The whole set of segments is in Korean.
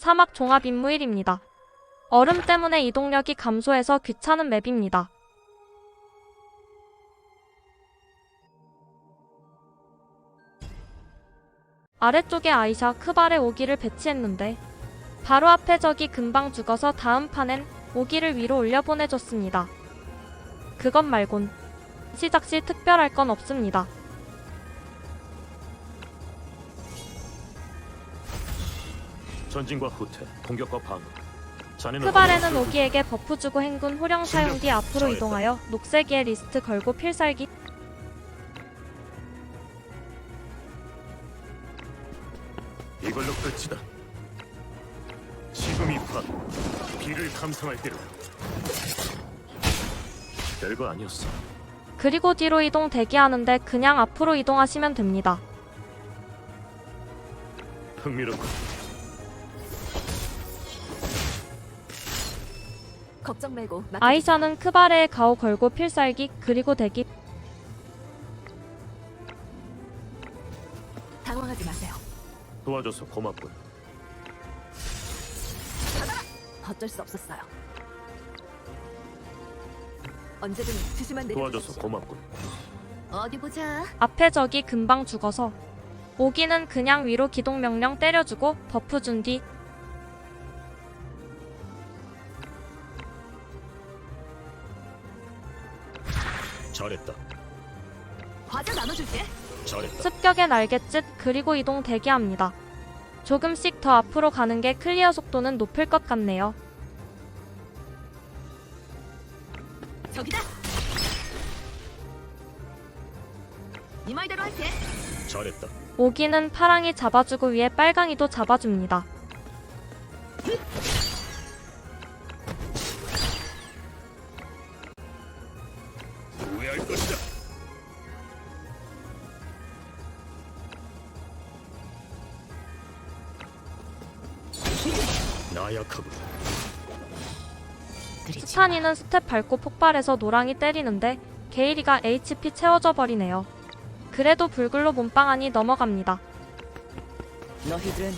사막 종합 임무 1입니다. 얼음 때문에 이동력이 감소해서 귀찮은 맵입니다. 아래쪽에 아이샤, 크발의 오기를 배치했는데 바로 앞에 적이 금방 죽어서 다음 판엔 오기를 위로 올려보내줬습니다. 그것 말곤 시작 시 특별할 건 없습니다. 전진과 후퇴, 공격과 방어. 자네는 크발에는 오기에게 버프 주고 행군 호령 사용 뒤 앞으로 이동하여 녹색의 리스트 걸고 필살기. 이걸로 끝이다. 지금이 바로 비를 감상할 때로. 별거 아니었어. 그리고 뒤로 이동 대기하는데 그냥 앞으로 이동하시면 됩니다. 흥미롭군. 걱정 말고 아이샤는 크바레의 가오 걸고 필살기 그리고 대기. 당황하지 마세요. 도와줘서 고맙군. 어쩔 수 없었어요. 언제든 지시만 도와줘서 내려주십시오. 고맙군. 어디 보자. 앞에 적이 금방 죽어서 오기는 그냥 위로 기동 명령 때려주고 버프 준 뒤 잘했다. 과자 나눠줄게. 잘했다. 습격의 날갯짓 그리고 이동 대기합니다. 조금씩 더 앞으로 가는 게 클리어 속도는 높을 것 같네요. 저기다. 네 말대로 할게. 잘했다. 오기는 파랑이 잡아주고 위에 빨강이도 잡아줍니다. 후회할 것이다. 나약하군. 스타니는 스텝 밟고 폭발해서 노랑이 때리는데 게이리가 HP 채워져 버리네요. 그래도 불글로 몸빵하니 넘어갑니다. 너희들은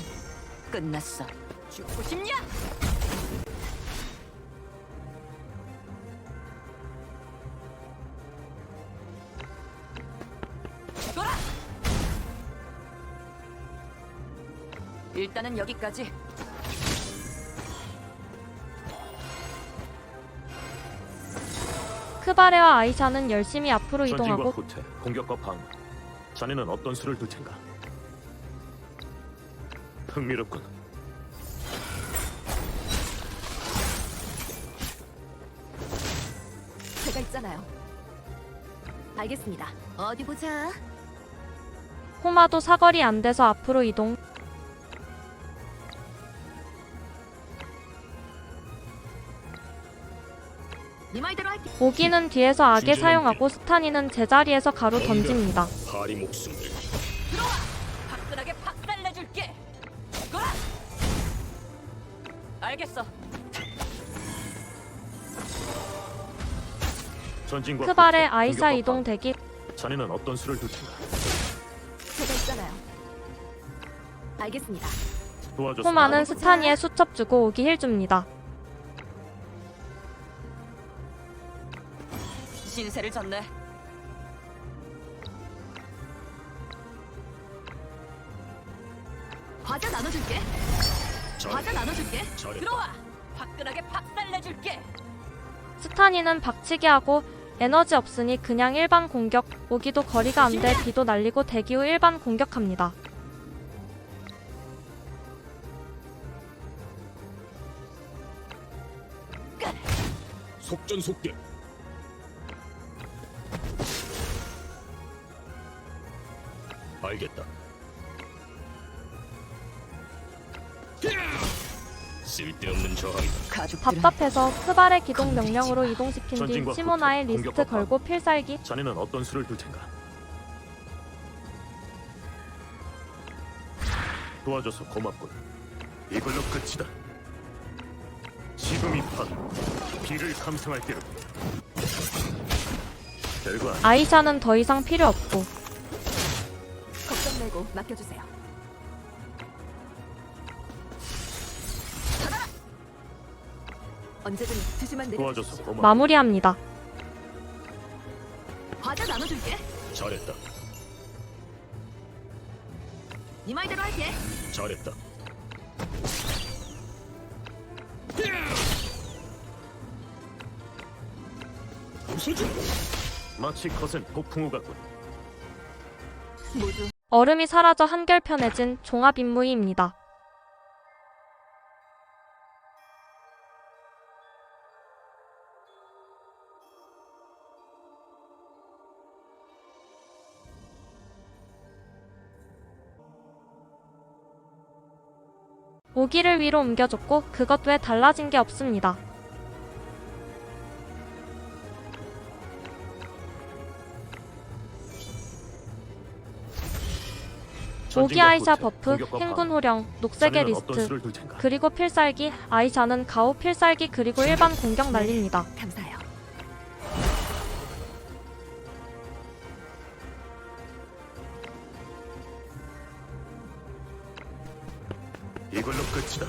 끝났어. 죽고 싶냐? 죽어라. 일단은 여기까지. 크바레와 아이샤는 열심히 앞으로 전진과 이동하고 후퇴, 공격과 방어. 자네는 어떤 수를 둘 텐가? 흥미롭군. 제가 있잖아요. 알겠습니다. 어디 보자. 호마도 사거리 안 돼서 앞으로 이동. 네 말대로 할게. 오기는 뒤에서 악에 사용하고 스타니는 제자리에서 가로 던집니다. 파리 목숨들. 들어와. 화끈하게 박살내줄게. 죽어라. 알겠어. 전진과 크발의 후퇴, 아이샤 공격과 이동 방어. 대기. 자네는 어떤 수를 둘 텐가? 제가 있잖아요. 알겠습니다. 도와줘서 호마는 고맙군. 스타니에 수첩 주고 오기 힐 줍니다. 신세를 졌네. 과자 나눠줄게. 과자 나눠줄게. 잘했다. 들어와. 화끈하게 박살내줄게. 스타니는 박치기 하고 에너지 없으니 그냥 일반 공격. 오기도 거리가 안 돼 비도 날리고 대기 후 일반 공격합니다. 속전속결. 알겠다. 쓸데없는 저항이다. 가족들은 답답해서 크발의 기동 명령으로 이동시킨 뒤 전진과 시모나의 후퇴, 리스트 공격과 걸고 필살기. 자네는 어떤 수를 둘 텐가? 도와줘서 고맙군. 이걸로 끝이다. 지금이 바로 비를 감상할 때로. 별거 아니. 아이샤는 더 이상 필요 없고 걱정 말고 맡겨주세요. 언제든 드시면 도와줘서 고마워. 마무리합니다. 과자 나눠줄게. 잘했다. 네 말대로 할게. 잘했다. 부서진 마치 거센 폭풍우 같군. 모두 얼음이 사라져 한결 편해진 종합 임무입니다. 오기를 위로 옮겨줬고 그것 외에 달라진 게 없습니다. 오기 아이샤 버프, 행군 호령, 녹색의 리스트, 그리고 필살기, 아이샤는 가오 필살기 그리고 일반 공격 날립니다. 감사해요. 이걸로 끝이다.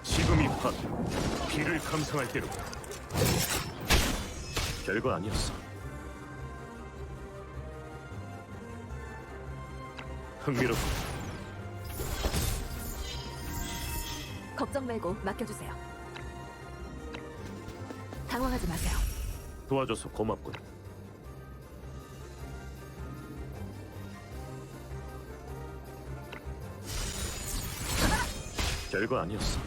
지금이 밤 피를 감상할 때로. 별거 아니었어. 흥미롭고 걱정 말고 맡겨주세요. 당황하지 마세요. 도와줘서 고맙군. 별거 아니었어.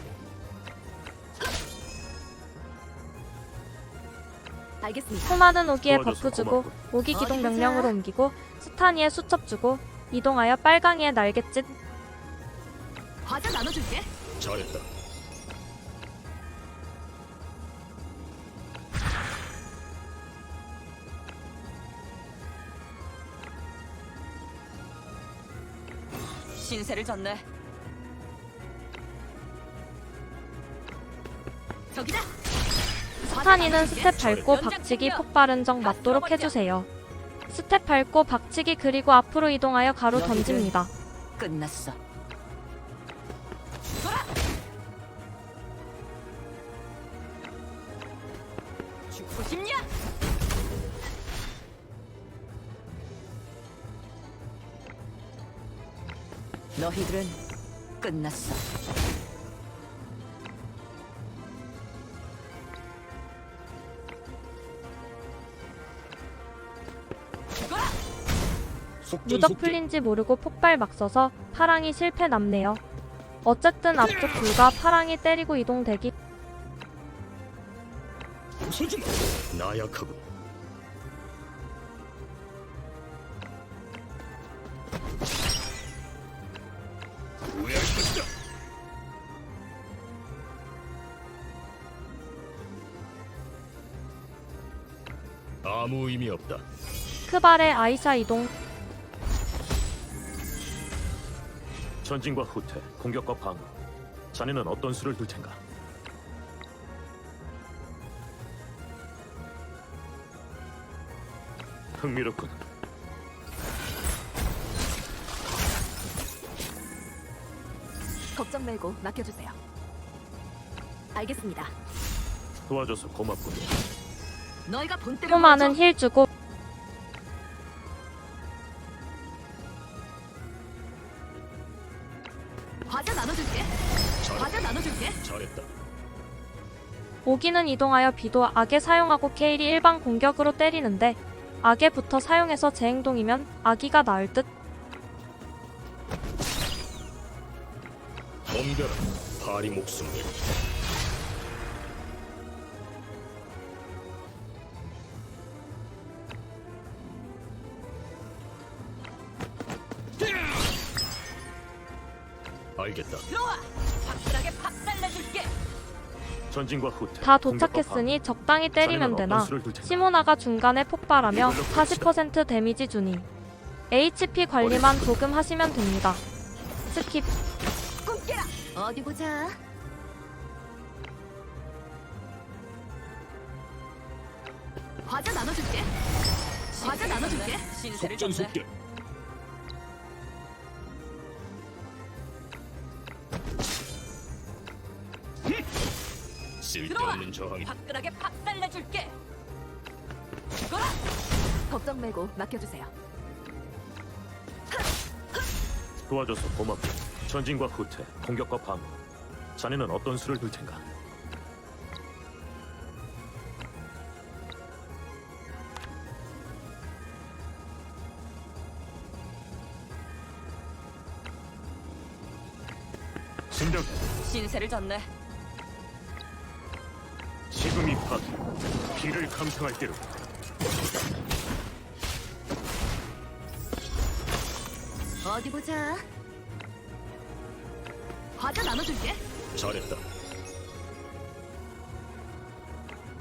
알겠습니다. 수많은 오기에 도와줘서 버프 주고 고맙군. 오기 기동 어디 보자. 명령으로 옮기고 스타니에 수첩 주고 이동하여 빨강이의 날갯짓 과자 나눠줄게. 잘했다. 신세를 졌네. 저기다. 스타니는 스텝 밟고 박치기 폭발 흔적 맞도록 해주세요. 스텝 밟고 박치기 그리고 앞으로 이동하여 가로 던집니다. 끝났어. 죽고 싶냐? 너희들은 끝났어. 누적 풀린지 모르고 폭발 막 써서 파랑이 실패 남네요. 어쨌든 앞쪽 불과 파랑이 때리고 이동대기. 부서진 나약하고 후회할 것이다. 아무 의미 없다. 크발의 아이샤 이동. 전진과 후퇴, 공격과 방어. 자네는 어떤 수를 둘 텐가? 흥미롭군. 걱정 말고 맡겨주세요. 알겠습니다. 도와줘서 고맙군. 너희가 본때를 포마는 힐 주고 과자 나눠줄게. 과자 나눠줄게. 잘했다. 오기는 이동하여 비도 악에 사용하고 케일이 일반 공격으로 때리는데 악에부터 사용해서 재행동이면 아기가 나을 듯. 덤벼라, 파리 목숨들. 알겠다. 들어와. 확실하게 박살내줄게. 전진과 후퇴. 다 공격과 도착했으니 적당히 방어. 때리면 자네는 되나. 어떤 수를 둘 텐가? 시모나가 중간에 폭발하며 이걸로 40% 데미지 주니 HP 관리만 조금 하시면 됩니다. 스킵. 꿈깨라. 어디 보자. 과자 나눠줄게. 과자 나눠줄게. 신세를 졌네. 속전속결. 쓸데없는 저항이 화끈하게 박살내줄게. 죽어라. 걱정 말고 맡겨주세요. 도와줘서 고맙고. 전진과 후퇴, 공격과 방어. 자네는 어떤 수를 둘 텐가? 진정. 신세를 졌네. 지금이 파기. 피를 감상할 때로. 어디 보자. 과자 나눠줄게. 잘했다.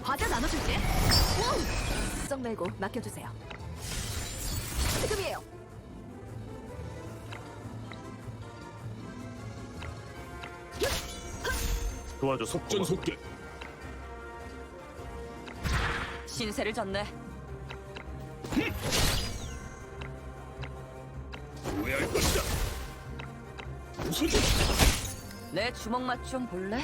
과자 나눠줄게. 걱정 말고 맡겨주세요. 지금이에요. 도와줘서 고맙고. 속전속결. 신세를 졌네. 후회할 것이다. 부서져. 내 주먹 맛 좀 볼래?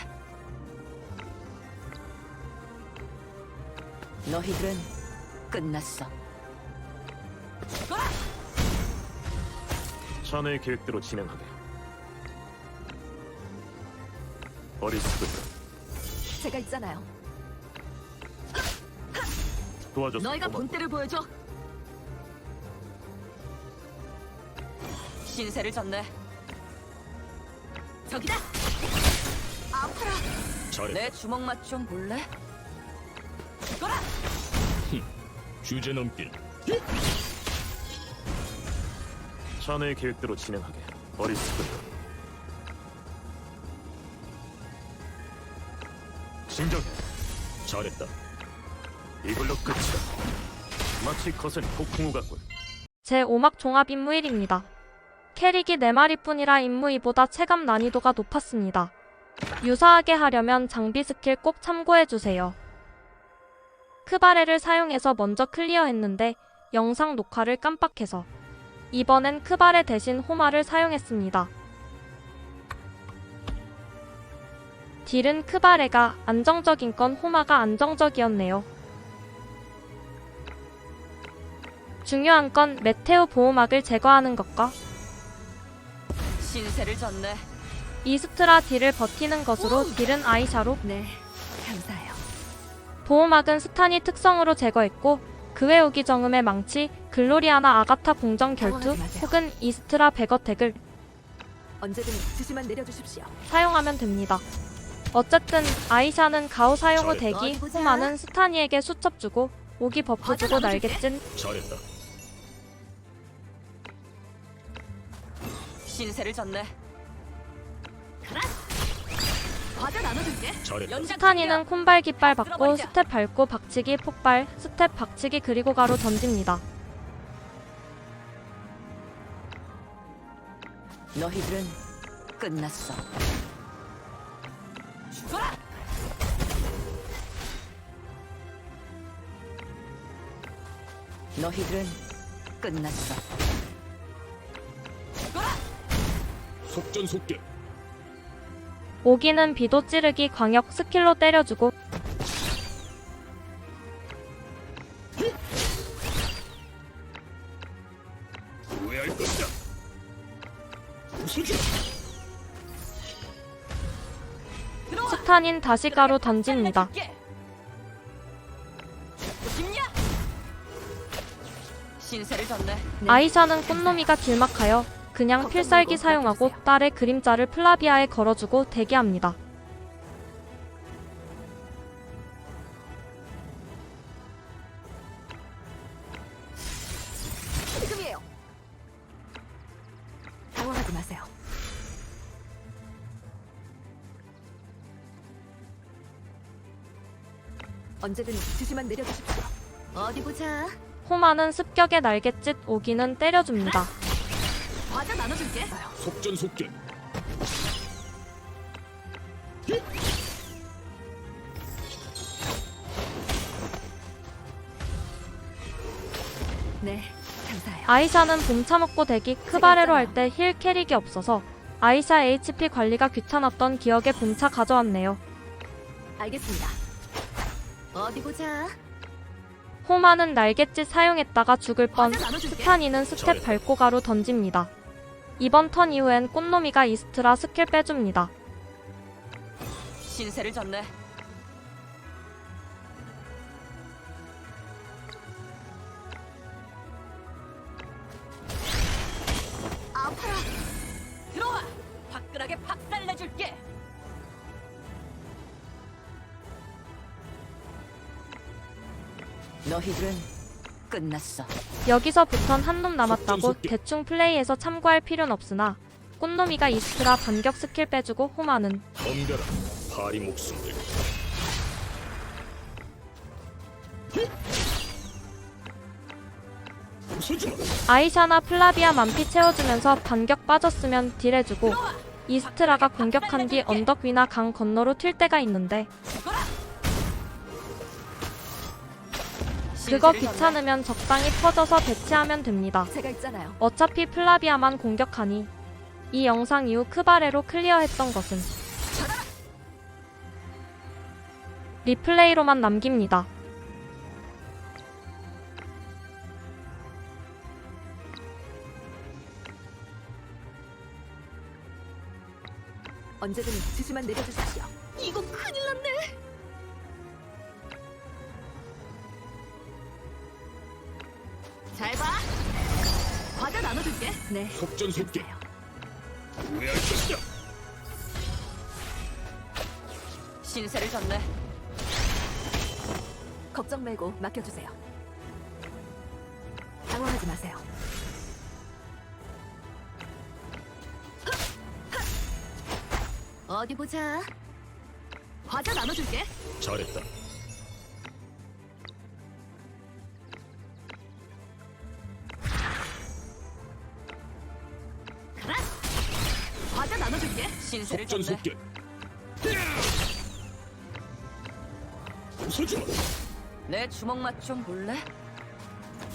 너희들은 끝났어. 죽어라! 자네의 계획대로 진행하게. 어리석은 제가 있잖아요. 도와줘서 너희가 고맙고. 본때를 보여줘. 신세를 졌네. 저기다. 아파라. 잘했다. 내 주먹 맛 좀 볼래? 죽어라. 주제 넘긴. 자네의 계획대로 진행하게. 어리석은 진정해. 잘했다. 이걸로 끝이다. 마치 거센 폭풍우 같군. 제 5막 종합 임무 1입니다. 캐릭이 4마리뿐이라 임무 2보다 체감 난이도가 높았습니다. 유사하게 하려면 장비 스킬 꼭 참고해주세요. 크바레를 사용해서 먼저 클리어했는데 영상 녹화를 깜빡해서 이번엔 크바레 대신 호마를 사용했습니다. 딜은 크바레가 안정적인 건 호마가 안정적이었네요. 중요한 건 메테오 보호막을 제거하는 것과 신세를 졌네. 이스트라 딜을 버티는 것으로 딜은 아이샤로, 네, 감사해요. 보호막은 스탄이 특성으로 제거했고 그 외 우기 정음의 망치, 글로리아나 아가타 공정 결투 당황하지 마세요. 혹은 이스트라 백어택을 언제든 지시만 내려주십시오. 사용하면 됩니다. 어쨌든 아이샤는 가오 사용 후 잘했다. 대기, 어디 보자. 호마는 스타니에게 수첩 주고 오기 버프 과자 주고 나눠줄게. 날개찐, 잘했다. 신세를 졌네. 가라. 과자 나눠줄게. 잘했다. 연장 스타니는 콤발 깃발 받고 들어버리자. 스텝 밟고 박치기 폭발, 스텝 박치기 그리고 가로 던집니다. 너희들은 끝났어. 죽어라. 너희들은 끝났어. 죽어라. 속전속결. 오기는 비도 찌르기 광역 스킬로 때려주고 후회할 것이다. 부서져. 들어와. 스탄인 다시 가로 던집니다. 죽고 싶냐? 신세를 졌네. 아이샤는 꽃노미가 길막하여 그냥 필살기 사용하고 딸의 그림자를 플라비아에 걸어주고 대기합니다. 지금이에요. 당황하지 마세요. 언제든 지시만 내려주십시오. 어디 보자. 호마는 습격의 날갯짓, 오기는 때려줍니다. 과자 나눠줄게. 속전속결. 네, 감사해요. 아이샤는 봄 차먹고 대기 크바레로 할 때 힐 캐릭이 없어서 아이샤 HP 관리가 귀찮았던 기억에 봄차 가져왔네요. 알겠습니다. 어디 보자. 호마는 날갯짓 사용했다가 죽을 뻔. 과자 나눠줄게. 스타니는 스텝 밟고 가로 던집니다. 이번 턴 이후엔 꽃놈이가 이스트라 스킬 빼줍니다. 신세를 졌네. 아파라. 들어와. 화끈하게 박살내줄게. 너희들은 끝났어. 여기서부턴 한 놈 남았다고 속전속결. 대충 플레이해서 참고할 필요는 없으나 꽃놈이가 이스트라 반격 스킬 빼주고 호마는 덤벼라. 파리 목숨들. 부서지마. 아이샤나 플라비아 만피 채워주면서 반격 빠졌으면 딜해주고 이스트라가 공격한 뒤 언덕 위나 강 건너로 튈 때가 있는데 그거 귀찮으면 적당히 퍼져서 대치하면 됩니다. 제가 있잖아요. 어차피 플라비아만 공격하니 이 영상 이후 크바레로 클리어했던 것은 리플레이로만 남깁니다. 언제든 지시만 내려주십시오. 이거 큰일 났네. 잘 봐. 과자 나눠줄게. 네. 속전속결. 후회할 것이다. 신세를 졌네. 걱정 말고 맡겨주세요. 당황하지 마세요. 어디 보자. 과자 나눠줄게. 잘했다. 가라. 과자 나눠줄게. 신세를 졌네. 속전속결. 부서지마. 내 주먹 맛 좀 볼래?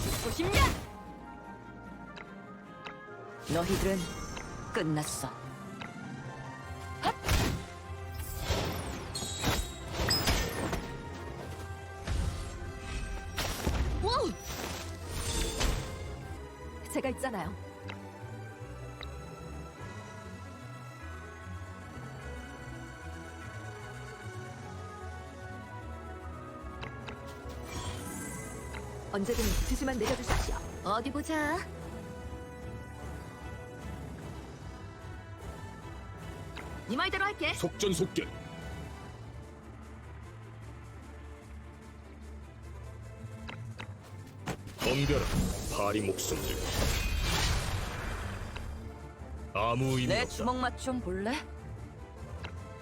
죽고 싶냐? 너희들은 끝났어. 와우! 제가 있잖아요. 언제든 지시만 내려주십시오. 어디 보자. 네 말대로 할게. 속전속결. 덤벼라. 파리 목숨들. 아무 의미 내 없다. 주먹 맛 좀 볼래?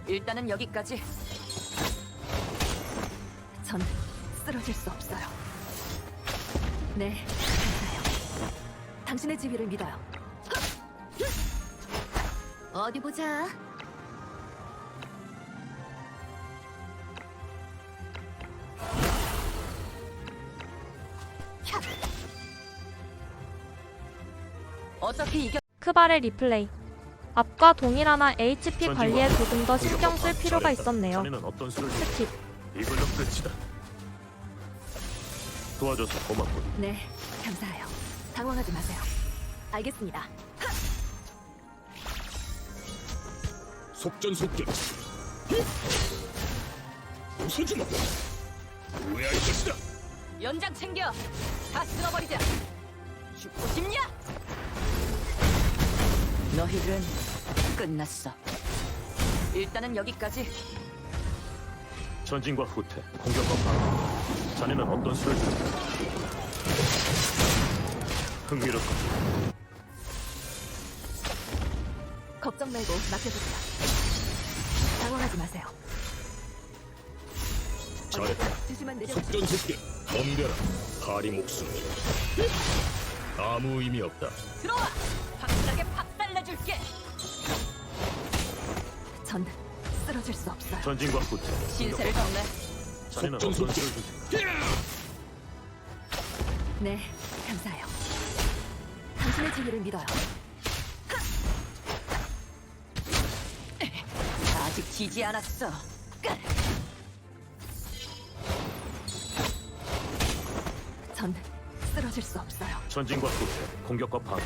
일단은 여기까지. 전 쓰러질 수 없어요. 네, 감사해요. 당신의 지휘를 믿어요. 어디 보자. 어차피 이겨. 크바레 리플레이. 앞과 동일하나 HP 전진과 관리에 조금 더 신경 쓸 공격과 필요가 잘했다. 있었네요. 자네는 어떤 수를 스킵. 이걸로 끝이다. 도와줘서 고맙군. 네, 감사해요. 당황하지 마세요. 알겠습니다. 속전속결. 부서지마. 후회할 것이다. 연장 챙겨. 다 쓸어버리자. 죽고 싶냐? 너희들은 끝났어. 일단은 여기까지. 전진과 후퇴, 공격과 방어. 자네는 어떤 수를 들까? 흥미롭군. 걱정 말고 맡겨주세요. 당황하지 마세요. 잘했다. 지시만 내려주세요. 속전속결. 덤벼라. 파리 목숨들. 아무 의미 없다. 들어와. 확실하게 박살내줄게. 전 쓰러질 수 없어요. 전진과 후퇴, 신세를 공격과 졌네. 방어. 자네는 어떤 속전속결. 수를 들까? 네, 감사해요. 당신의 지휘를 믿어요. 아직 지지 않았어. 전 쓰러질 수 없어요. 전진과 후퇴, 공격과 방어.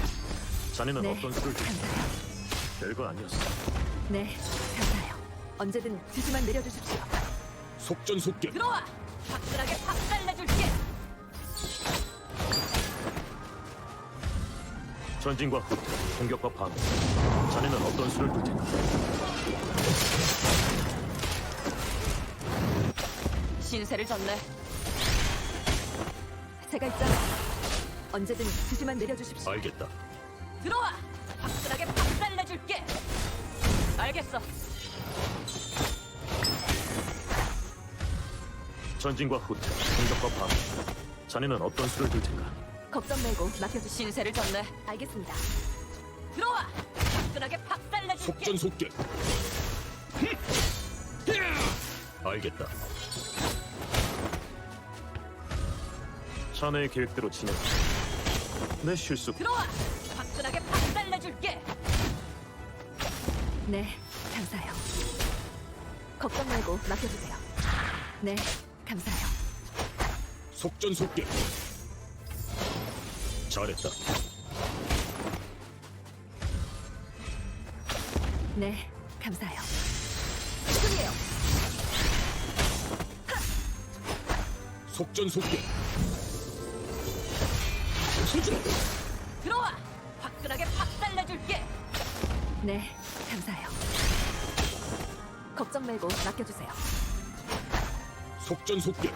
자네는 네, 어떤 수를 들지? 감사해요. 별거 아니었어. 네, 감사해요. 언제든 지시만 내려주십시오. 속전속결. 들어와! 화끈하게 박살내줄게! 전진과 후퇴, 공격과 방어. 자네는 어떤 수를 둘 텐가? 신세를 졌네. 제가 있잖아. 언제든 지시만 내려주십시오. 알겠다. 들어와! 화끈하게 박살내줄게! 알겠어. 전진과 후퇴, 공격과 방어. 자네는 어떤 수를 둘 텐가? 걱정 말고 맡겨주. 신세를 졌네. 알겠습니다. 들어와! 화끈하게 박살내줄게! 속전속결. 알겠다. 자네의 계획대로 진행. 내 실수. 들어와! 화끈하게 박살내줄게! 네, 감사해요. 걱정 말고 맡겨주세요. 네, 감사해요. 속전속결. 잘했다. 네, 감사해요. 지금이에요. 속전속결. 소중. 들어와! 화끈하게 박살내줄게! 네, 감사해요. 걱정 말고 맡겨주세요. 속전속결.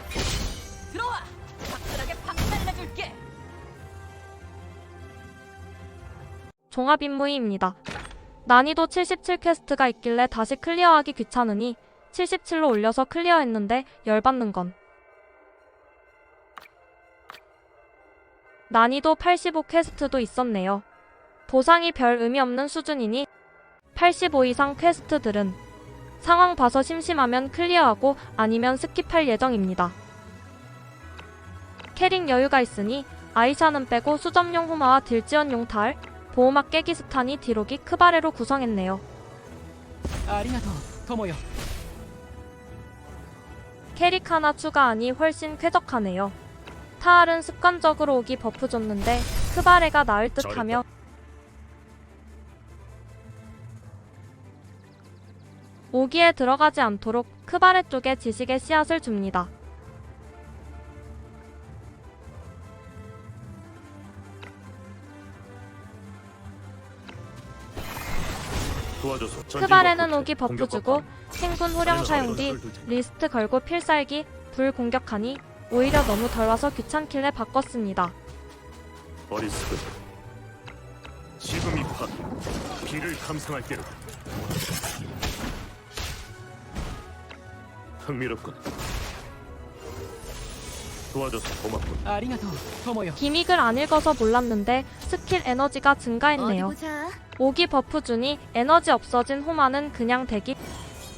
들어와! 화끈하게 박살내줄게! 종합 임무입니다. 난이도 77 퀘스트가 있길래 다시 클리어하기 귀찮으니 77로 올려서 클리어했는데 열받는 건 난이도 85 퀘스트도 있었네요. 보상이 별 의미 없는 수준이니 85 이상 퀘스트들은 상황 봐서 심심하면 클리어하고 아니면 스킵할 예정입니다. 캐릭 여유가 있으니 아이샤는 빼고 수점용 후마와 딜지원용 탈, 보호막 깨기 스탄이 디로기 크바레로 구성했네요. ありがとう友よ 캐릭 하나 추가하니 훨씬 쾌적하네요. 타알은 습관적으로 오기 버프 줬는데 크바레가 나을 듯하며 오기에 들어가지 않도록 크바레 쪽에 지식의 씨앗을 줍니다. 도와줘서. 전진과 크바레는 후퇴, 오기 버프 공격과 주고 방어. 행군 후령 자네는 사용 어떤 뒤 수를 둘 텐가? 리스트 걸고 필살기 불 공격하니 오히려 너무 덜 와서 귀찮길래 바꿨습니다. 어리석은. 지금 이 파 비를 감상할 때로. 흥미롭군. 도와줘서 고맙군. ありがとう友よ 기믹을 안 읽어서 몰랐는데 스킬 에너지가 증가했네요. 보자. 오기 버프 주니 에너지 없어진 호마는 그냥 대기.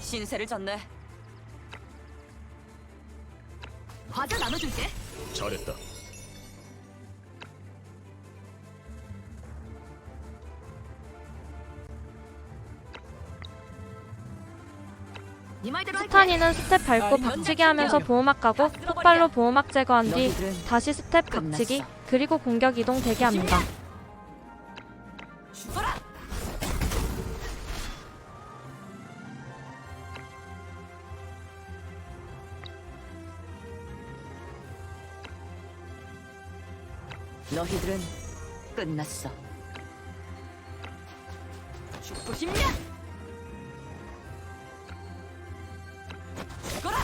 신세를 졌네. 과자 나눠줄게. 잘했다. 네 말대로 할게. 스타니는 스텝 밟고 박치기 하면서 보호막 가고 폭발로 보호막 제거한 뒤 너희들은 다시 스텝 박치기 끝났어. 그리고 공격 이동 대기합니다. 죽어라. 너희들은 끝났어. 죽고 싶냐? 죽어라.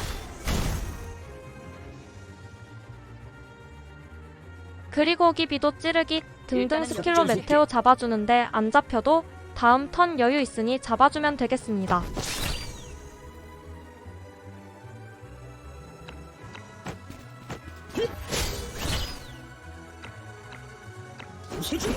그리고 오기비도 찌르기 등등 일단은 스킬로 역전 메테오 잡아주는데 안 잡혀도 다음 턴 여유 있으니 잡아주면 되겠습니다. 소중.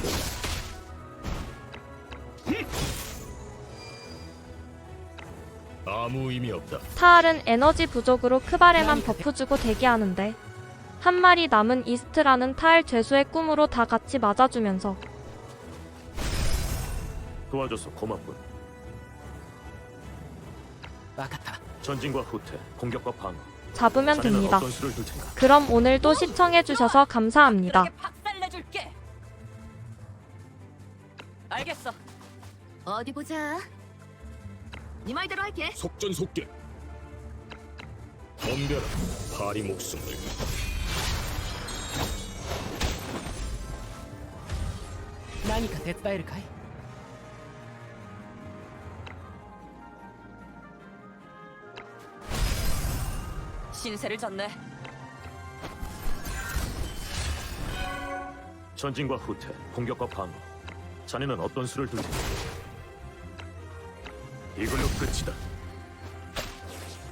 아무 의미 없다. 타알은 에너지 부족으로 크바레만 버프 주고 대기하는데 한 마리 남은 이스트라는 타알 죄수의 꿈으로 다 같이 맞아주면서 도와줘서 고맙군. わかった 전진과 후퇴, 공격과 방어. 잡으면 자네는 됩니다. 어떤 수를 둘 텐가? 그럼 오늘도 시청해주셔서 감사합니다. 화끈하게 박살내줄게. 알겠어. 어디 보자. 네 말대로 할게. 속전속결. 덤벼라 파리 목숨을. 나니까 대따에를 카이. 신세를 졌네. 전진과 후퇴, 공격과 방어. 자네는 어떤 수를 둘 텐가? 이걸로 끝이다.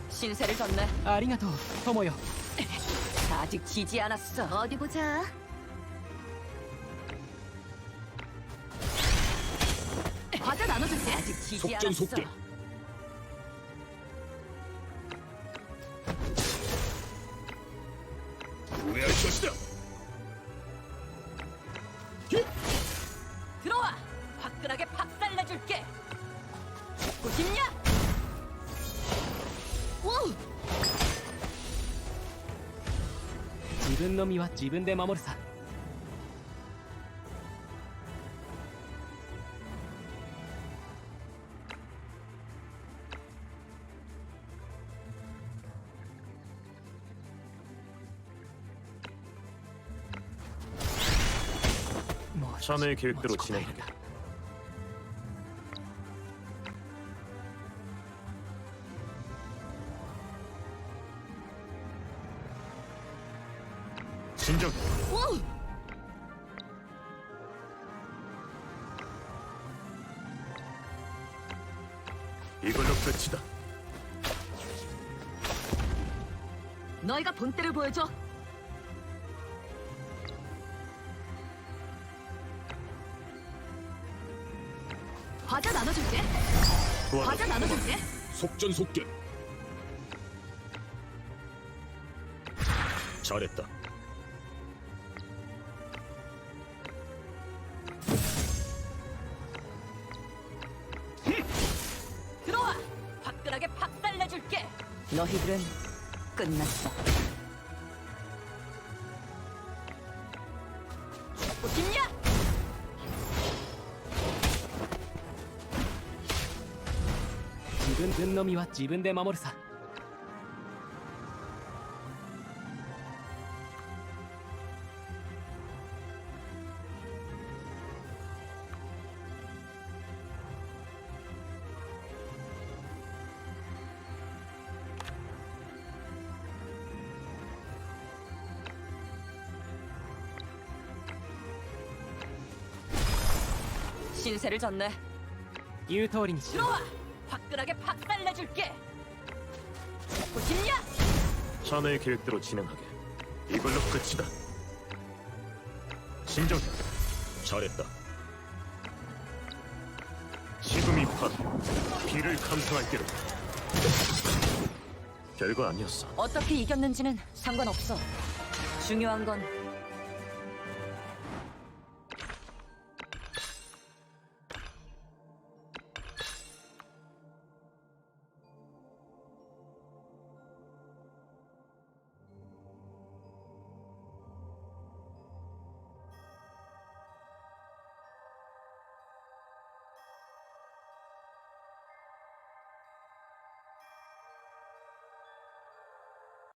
신세를 졌네. 아리가토, 토모요. 아직 지지 않았어. 어디 보자. 과자 나눠줄게. 아직 지지 않았어. 속전속결. 후회할 것이다. 들어와. 화끈하게 박살내줄게. 죽고 싶냐? 우! 自分の身は自分で守るさ。 자네의 계획대로 진행하게. 진정. 우! 이걸로 끝이다. 너희가 본때를 보여줘. 과자 나눠줄게. 과자 나눠줄게. 속전속결. 잘했다. 들어와. 화끈하게 박살내줄게. 너희들은 끝났어. 죽고 싶냐? 自分の身は自分で守るさ。 신세를 졌네. 言う通りにしろ。 들어와. 화끈하게 박살내줄게. 죽고 싶냐? 자네의 계획대로 진행하게. 이걸로 끝이다. 진정. 잘했다. 지금이 바로 비를 감상할 때로. 별거 아니었어. 어떻게 이겼는지는 상관없어. 중요한 건